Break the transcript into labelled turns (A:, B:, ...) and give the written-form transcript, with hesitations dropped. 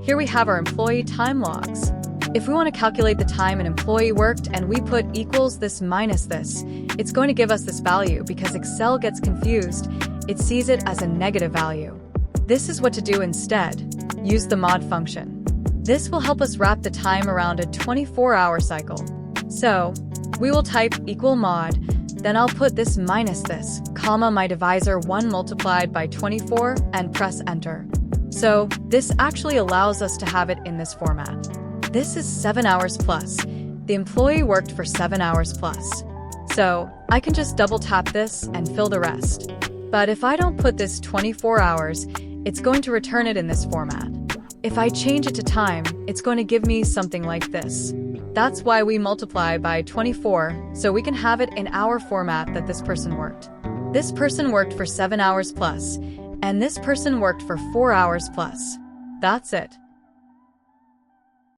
A: Here we have our employee time logs. If we want to calculate the time an employee worked and we put equals this minus this, it's going to give us this value because Excel gets confused. It sees it as a negative value. This is what to do instead. Use the mod function. This will help us wrap the time around a 24-hour cycle. So, we will type equal mod, then I'll put this minus this, comma my divisor 1 multiplied by 24 and press enter. So, this actually allows us to have it in this format. This is 7 hours plus. The employee worked for 7 hours plus. So, I can just double tap this and fill the rest. But if I don't put this 24 hours, it's going to return it in this format. If I change it to time, it's going to give me something like this. That's why we multiply by 24, so we can have it in our format that this person worked. This person worked for 7 hours plus, and this person worked for 4 hours plus. That's it.